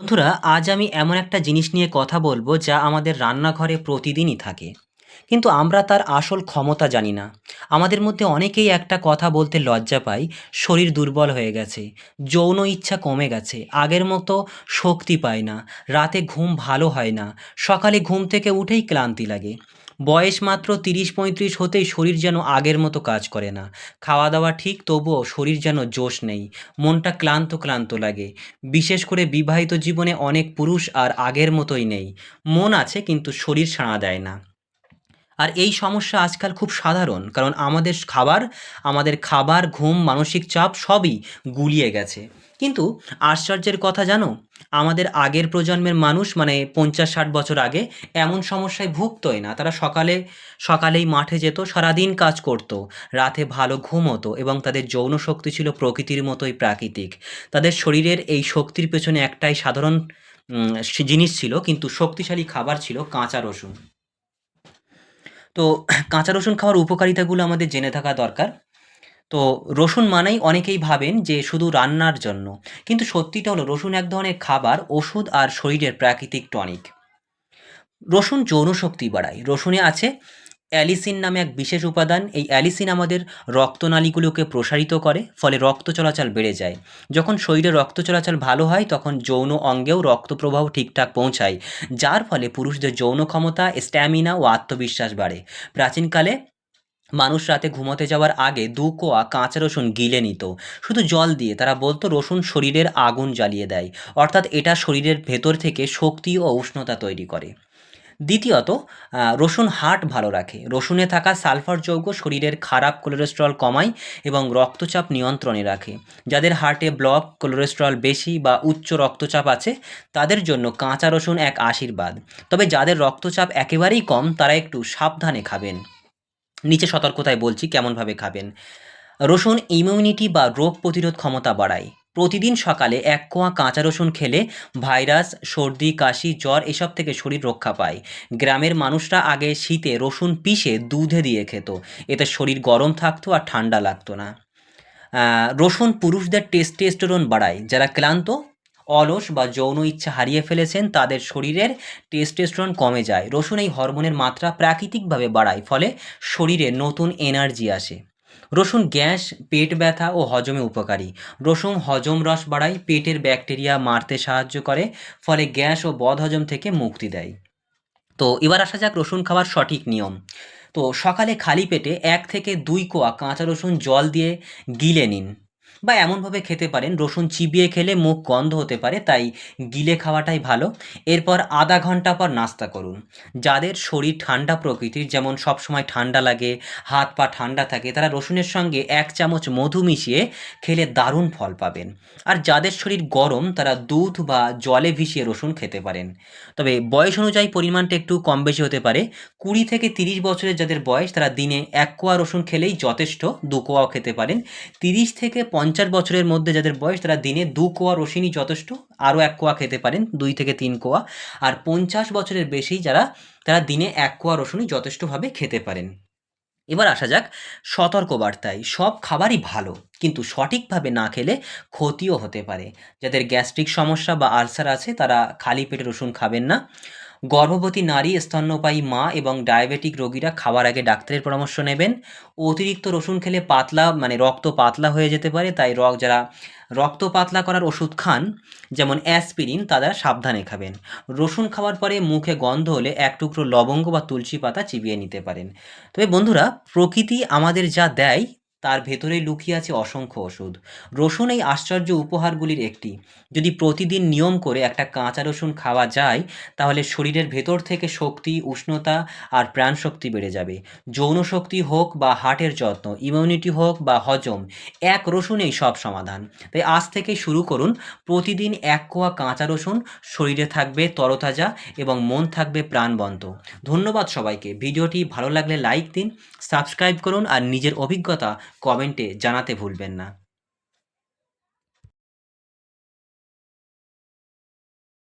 বন্ধুরা, আজ আমি এমন একটা জিনিস নিয়ে কথা বলবো যা আমাদের রান্নাঘরে প্রতিদিনই থাকে। কিন্তু আমরা তার আসল ক্ষমতা জানি না। আমাদের মধ্যে অনেকেই একটা কথা বলতে লজ্জা পাই, শরীর দুর্বল হয়ে গেছে, যৌন ইচ্ছা কমে গেছে, আগের মতো শক্তি পায় না, রাতে ঘুম ভালো হয় না, সকালে ঘুম থেকে উঠেই ক্লান্তি লাগে। বয়স মাত্র ৩০-৩৫ হতেই শরীর যেন আগের মতো কাজ করে না। খাওয়া দাওয়া ঠিক, তবুও শরীর যেন জোশ নেই, মনটা ক্লান্ত ক্লান্ত লাগে। বিশেষ করে বিবাহিত জীবনে অনেক পুরুষ আর আগের মতোই নেই। মন আছে কিন্তু শরীর সাড়া দেয় না। আর এই সমস্যা আজকাল খুব সাধারণ, কারণ আমাদের খাবার, ঘুম, মানসিক চাপ সবই গুলিয়ে গেছে। কিন্তু আশ্চর্যের কথা জানো, আমাদের আগের প্রজন্মের মানুষ মানে ৫০-৬০ বছর আগে এমন সমস্যায় ভুগতই না। তারা সকালেই মাঠে যেত, সারাদিন কাজ করত, রাতে ভালো ঘুম হতো এবং তাদের যৌন শক্তি ছিল প্রকৃতির মতোই প্রাকৃতিক। তাদের শরীরের এই শক্তির পেছনে একটাই সাধারণ জিনিস ছিল, কিন্তু শক্তিশালী খাবার ছিল কাঁচা রসুন। তো কাঁচা রসুন খাওয়ার উপকারিতাগুলো আমাদের জেনে থাকা দরকার। তো রসুন মানেই অনেকেই ভাবেন যে শুধু রান্নার জন্য। কিন্তু সত্যিটা হলো রসুন এক ধরনের খাবার, ওষুধ আর শরীরের প্রাকৃতিক টনিক। রসুন যৌন শক্তি বাড়ায়। রসুনে আছে অ্যালিসিন নামে এক বিশেষ উপাদান। এই অ্যালিসিন আমাদের রক্তনালীগুলোকে প্রসারিত করে, ফলে রক্ত চলাচল বেড়ে যায়। যখন শরীরে রক্ত চলাচল ভালো হয় তখন যৌন অঙ্গেও রক্ত প্রবাহ ঠিকঠাক পৌঁছায়, যার ফলে পুরুষদের যৌন ক্ষমতা, স্ট্যামিনা ও আত্মবিশ্বাস বাড়ে। প্রাচীনকালে মানুষ রাতে ঘুমোতে যাওয়ার আগে ২ কোয়া কাঁচা রসুন গিলে নিত, শুধু জল দিয়ে। তারা বলতো রসুন শরীরের আগুন জ্বালিয়ে দেয়, অর্থাৎ এটা শরীরের ভেতর থেকে শক্তি ও উষ্ণতা তৈরি করে। দ্বিতীয়ত, রসুন হার্ট ভালো রাখে। রসুনে থাকা সালফার যৌগ শরীরের খারাপ কোলেস্টেরল কমায় এবং রক্তচাপ নিয়ন্ত্রণে রাখে। যাদের হার্টে ব্লক, কোলেস্টেরল বেশি বা উচ্চ রক্তচাপ আছে, তাদের জন্য কাঁচা রসুন এক আশীর্বাদ। তবে যাদের রক্তচাপ একেবারেই কম, তারা একটু সাবধানে খাবেন। নিচে সতর্কতায় বলছি কেমনভাবে খাবেন। রসুন ইমিউনিটি বা রোগ প্রতিরোধ ক্ষমতা বাড়ায়। প্রতিদিন সকালে ১ কোয়া কাঁচা রসুন খেলে ভাইরাস, সর্দি, কাশি, জ্বর এসব থেকে শরীর রক্ষা পায়। গ্রামের মানুষরা আগে শীতে রসুন পিষে দুধে দিয়ে খেত। এতে শরীর গরম থাকতো আর ঠান্ডা লাগতো না। রসুন পুরুষদের টেস্টোস্টেরন বাড়ায়। যারা ক্লান্ত, অলস বা যৌন ইচ্ছা হারিয়ে ফেলেছেন, তাদের শরীরের টেস্টোস্টেরন কমে যায়। রসুন এই হরমোনের মাত্রা প্রাকৃতিকভাবে বাড়ায়, ফলে শরীরে নতুন এনার্জি আসে। রসুন গ্যাস, পেট ব্যথা ও হজমে উপকারী। রসুন হজম রস বাড়ায়, পেটের ব্যাকটেরিয়া মারতে সাহায্য করে, ফলে গ্যাস ও বদহজম থেকে মুক্তি দেয়। তো এবার আসা যাক রসুন খাওয়ার সঠিক নিয়ম। তো সকালে খালি পেটে ১ থেকে ২ কোয়া কাঁচা রসুন জল দিয়ে গিলে নিন, বা এমনভাবে খেতে পারেন রসুন চিবিয়ে খেলে মুখ গন্ধ হতে পারে, তাই গিলে খাওয়াটাই ভালো। এরপর আধা ঘন্টা পর নাস্তা করুন। যাদের শরীর ঠান্ডা প্রকৃতির, যেমন সবসময় ঠান্ডা লাগে, হাত পা ঠান্ডা থাকে, তারা রসুনের সঙ্গে ১ চামচ মধু মিশিয়ে খেলে দারুণ ফল পাবেন। আর যাদের শরীর গরম, তারা দুধ বা জলে ভিজিয়ে রসুন খেতে পারেন। তবে বয়স অনুযায়ী পরিমাণটা একটু কম বেশি হতে পারে। ২০ থেকে ৩০ বছরের যাদের বয়স, তারা দিনে ১ কোয়া রসুন খেলেই যথেষ্ট, ২ কোয়াও খেতে পারেন। ৩০ থেকে ৫০ বছরের মধ্যে যাদের বয়স, তারা দিনে ২ কোয়া রসুনই যথেষ্ট, আরও ১ কোয়া খেতে পারেন, ২ থেকে ৩ কোয়া। আর ৫০ বছরের বেশি যারা, তারা দিনে ১ কোয়া রসুনই যথেষ্টভাবে খেতে পারেন। এবার আসা যাক সতর্কবার্তায়। সব খাবারই ভালো, কিন্তু সঠিকভাবে না খেলে ক্ষতিও হতে পারে। যাদের গ্যাস্ট্রিক সমস্যা বা আলসার আছে, তারা খালি পেটে রসুন খাবেন না। গর্ভবতী নারী, স্তন্যপায়ী মা এবং ডায়াবেটিক রোগীরা খাওয়ার আগে ডাক্তারের পরামর্শ নেবেন। অতিরিক্ত রসুন খেলে রক্ত পাতলা হয়ে যেতে পারে, তাই যারা রক্ত পাতলা করার ওষুধ খান, যেমন অ্যাসপিরিন, তারা সাবধানে খাবেন। রসুন খাওয়ার পরে মুখে গন্ধ হলে ১ টুকরো লবঙ্গ বা তুলসী পাতা চিবিয়ে নিতে পারেন। তবে বন্ধুরা, প্রকৃতি আমাদের যা দেয় তার ভেতরেই লুকিয়ে আছে অসংখ্য ওষুধ। রসুন এই আশ্চর্য উপহারগুলির একটি। যদি প্রতিদিন নিয়ম করে একটা কাঁচা রসুন খাওয়া যায়, তাহলে শরীরের ভেতর থেকে শক্তি, উষ্ণতা আর প্রাণশক্তি বেড়ে যাবে। যৌন শক্তি হোক বা হার্টের যত্ন, ইমিউনিটি হোক বা হজম, এক রসুনেই সব সমাধান। তাই আজ থেকেই শুরু করুন। প্রতিদিন ১ কোয়া কাঁচা রসুন, শরীরে থাকবে তরতাজা এবং মন থাকবে প্রাণবন্ত। ধন্যবাদ সবাইকে। ভিডিওটি ভালো লাগলে লাইক দিন, সাবস্ক্রাইব করুন আর নিজের অভিজ্ঞতা কমেন্টে জানাতে ভুলবেন না।